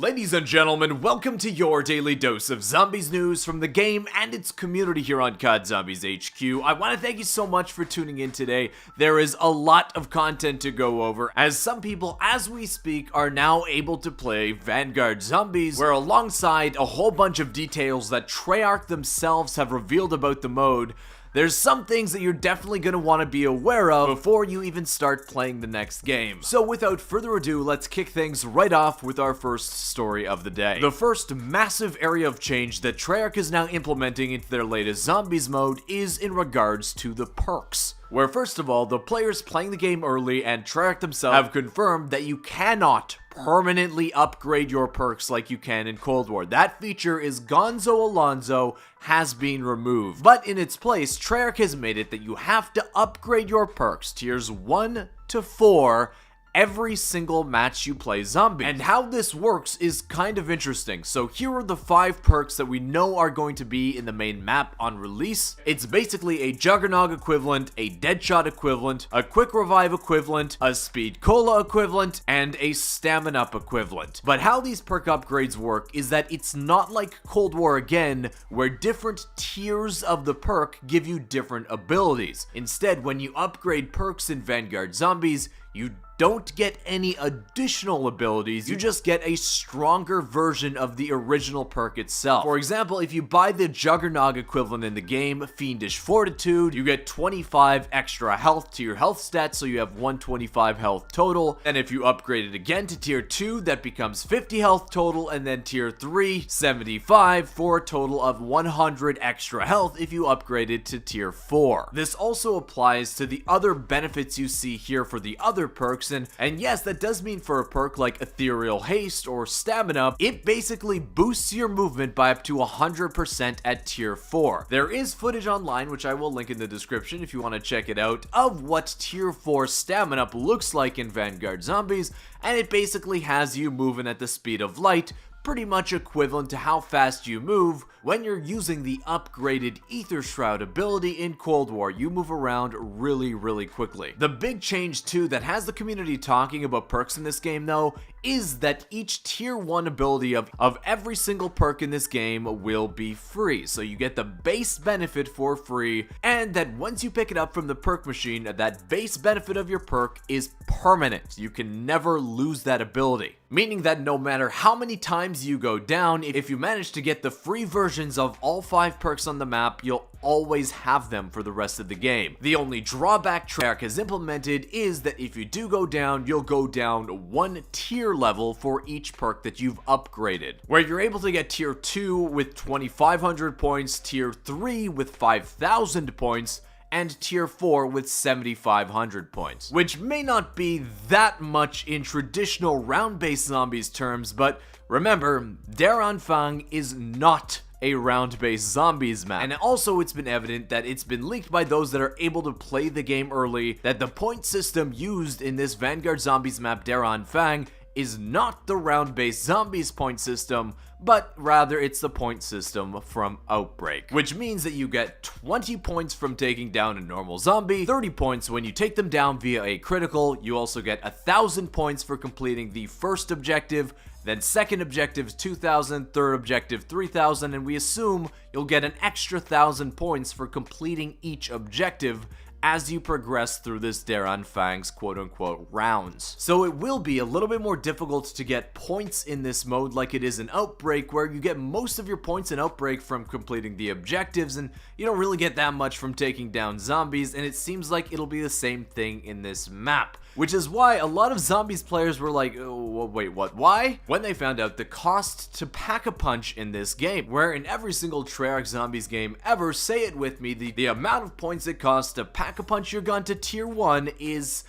Ladies and gentlemen, welcome to your daily dose of zombies news from the game and its community here on COD Zombies HQ. I want to thank you so much for tuning in today. There is a lot of content to go over, as some people, as we speak, are now able to play Vanguard Zombies, where alongside a whole bunch of details that Treyarch themselves have revealed about the mode, there's some things that you're definitely going to want to be aware of before you even start playing the next game. So without further ado, let's kick things right off with our first story of the day. The first massive area of change that Treyarch is now implementing into their latest Zombies mode is in regards to the perks, where first of all, the players playing the game early and Treyarch themselves have confirmed that you cannot permanently upgrade your perks like you can in Cold War. That feature is Gonzo Alonzo has been removed. But in its place, Treyarch has made it that you have to upgrade your perks tiers 1 to 4 every single match you play Zombie. And how this works is kind of interesting. So here are the 5 perks that we know are going to be in the main map on release. It's basically a Juggernog equivalent, a Deadshot equivalent, a Quick Revive equivalent, a Speed Cola equivalent, and a Staminup equivalent. But how these perk upgrades work is that it's not like Cold War again, where different tiers of the perk give you different abilities. Instead, when you upgrade perks in Vanguard Zombies, you don't get any additional abilities, you just get a stronger version of the original perk itself. For example, if you buy the Juggernog equivalent in the game, Fiendish Fortitude, you get 25 extra health to your health stats, so you have 125 health total. And if you upgrade it again to tier 2, that becomes 50 health total, and then tier 3, 75, for a total of 100 extra health if you upgrade it to tier 4. This also applies to the other benefits you see here for the other perks. And yes, that does mean for a perk like Ethereal Haste or Stamina, it basically boosts your movement by up to 100% at tier 4. There is footage online, which I will link in the description if you want to check it out, of what tier 4 Stamina looks like in Vanguard Zombies, and it basically has you moving at the speed of light, pretty much equivalent to how fast you move when you're using the upgraded Ether Shroud ability in Cold War. You move around really quickly. The big change too that has the community talking about perks in this game though is that each tier 1 ability of every single perk in this game will be free. So you get the base benefit for free, and that once you pick it up from the perk machine, that base benefit of your perk is permanent. You can never lose that ability. Meaning that no matter how many times you go down, if you manage to get the free versions of all 5 perks on the map, you'll always have them for the rest of the game. The only drawback Treyarch has implemented is that if you do go down, you'll go down 1 tier level for each perk that you've upgraded, where you're able to get tier 2 with 2,500 points, tier 3 with 5,000 points, and tier 4 with 7,500 points, which may not be that much in traditional round-based zombies terms, but remember, Fang is not a round-based zombies map. And also it's been evident that it's been leaked by those that are able to play the game early that the point system used in this Vanguard Zombies map Fang is not the round-based zombies point system, but rather it's the point system from Outbreak, which means that you get 20 points from taking down a normal zombie, 30 points when you take them down via a critical. You also get 1,000 points for completing the first objective, then second objective 2,000, third objective 3,000, and we assume you'll get an extra 1,000 points for completing each objective as you progress through this Fang's quote-unquote rounds. So it will be a little bit more difficult to get points in this mode like it is in Outbreak, where you get most of your points in Outbreak from completing the objectives, and you don't really get that much from taking down zombies, and it seems like it'll be the same thing in this map. Which is why a lot of Zombies players were like, oh, wait, what, why? When they found out the cost to pack a punch in this game, where in every single Treyarch Zombies game ever, say it with me, the amount of points it costs to pack a punch your gun to tier 1 is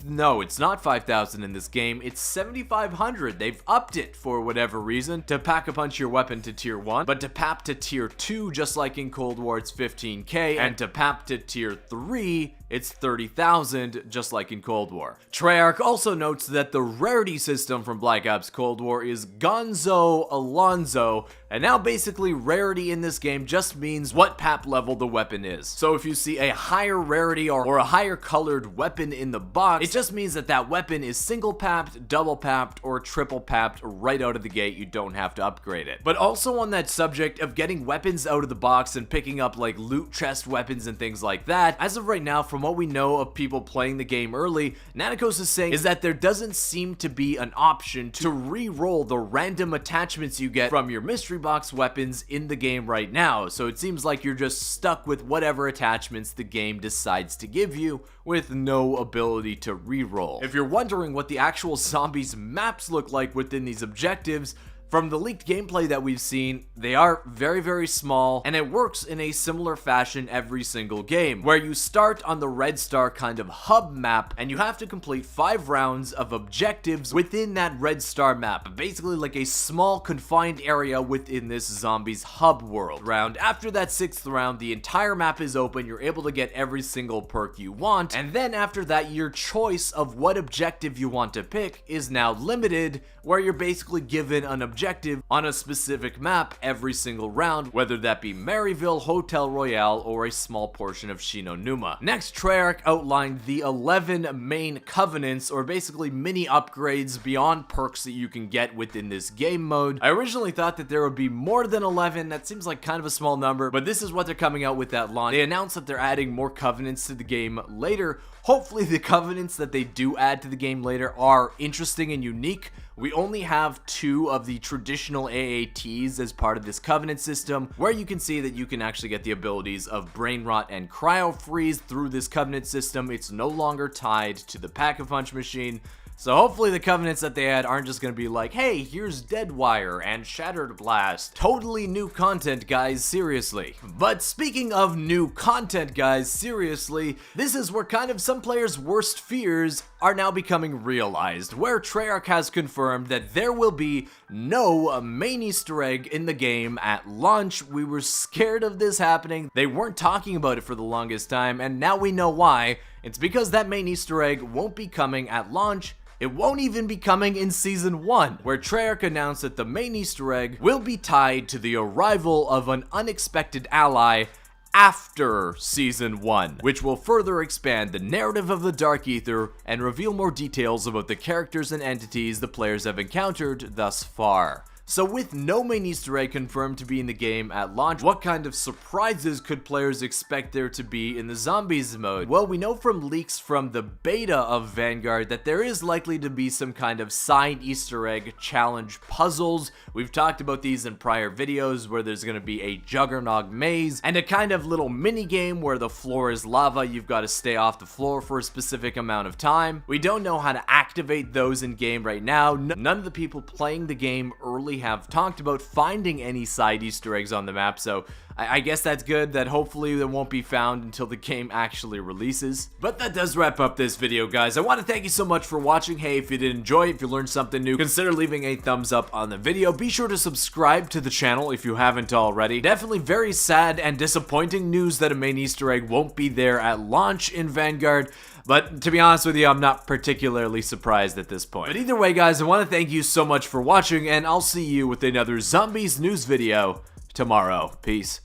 no, it's not 5,000 in this game, it's 7,500. They've upped it for whatever reason to pack a punch your weapon to tier 1, but to PAP to tier 2, just like in Cold War, it's 15k, and to PAP to tier 3, it's 30,000, just like in Cold War. Treyarch also notes that the Rarity system from Black Ops Cold War is Gonzo Alonzo, and now basically Rarity in this game just means what PAP level the weapon is. So if you see a higher Rarity or a higher colored weapon in in the box. It just means that that weapon is single papped, double papped, or triple papped right out of the gate. You don't have to upgrade it. But also on that subject of getting weapons out of the box and picking up like loot chest weapons and things like that, as of right now, from what we know of people playing the game early, Naticos is saying is that there doesn't seem to be an option to re-roll the random attachments you get from your mystery box weapons in the game right now. So it seems like you're just stuck with whatever attachments the game decides to give you, with no ability to re-roll. If you're wondering what the actual zombies maps look like within these objectives, from the leaked gameplay that we've seen, they are very, very small, and it works in a similar fashion every single game, where you start on the Red Star kind of hub map, and you have to complete 5 rounds of objectives within that Red Star map, basically like a small confined area within this zombies hub world. After that 6th round, the entire map is open, you're able to get every single perk you want, and then after that, your choice of what objective you want to pick is now limited, where you're basically given an objective on a specific map every single round, whether that be Maryville, Hotel Royale, or a small portion of Shinonuma. Next, Treyarch outlined the 11 main covenants, or basically mini upgrades beyond perks that you can get within this game mode. I originally thought that there would be more than 11, that seems like kind of a small number, but this is what they're coming out with at launch. They announced that they're adding more covenants to the game later. Hopefully the covenants that they do add to the game later are interesting and unique. We only have 2 of the traditional AATs as part of this covenant system, where you can see that you can actually get the abilities of Brain Rot and Cryo Freeze through this covenant system. It's no longer tied to the Pack-a-Punch machine. So hopefully the covenants that they add aren't just going to be like, hey, here's Dead Wire and Shattered Blast. Totally new content, guys, seriously. But speaking of new content, guys, seriously, this is where kind of some players' worst fears are now becoming realized, where Treyarch has confirmed that there will be no main Easter egg in the game at launch. We were scared of this happening. They weren't talking about it for the longest time, and now we know why. It's because that main Easter egg won't be coming at launch. It won't even be coming in Season 1, where Treyarch announced that the main Easter egg will be tied to the arrival of an unexpected ally after Season 1, which will further expand the narrative of the Dark Ether and reveal more details about the characters and entities the players have encountered thus far. So with no main Easter egg confirmed to be in the game at launch, what kind of surprises could players expect there to be in the Zombies mode? Well, we know from leaks from the beta of Vanguard that there is likely to be some kind of side Easter egg challenge puzzles. We've talked about these in prior videos, where there's going to be a Juggernog maze and a kind of little mini game where the floor is lava. You've got to stay off the floor for a specific amount of time. We don't know how to activate those in game right now. None of the people playing the game early have talked about finding any side Easter eggs on the map, so I guess that's good that hopefully they won't be found until the game actually releases. But that does wrap up this video, guys. I want to thank you so much for watching. Hey, if you did enjoy, if you learned something new, consider leaving a thumbs up on the video. Be sure to subscribe to the channel if you haven't already. Definitely very sad and disappointing news that a main Easter egg won't be there at launch in Vanguard. But to be honest with you, I'm not particularly surprised at this point. But either way, guys, I want to thank you so much for watching, and I'll see you with another Zombies news video tomorrow. Peace.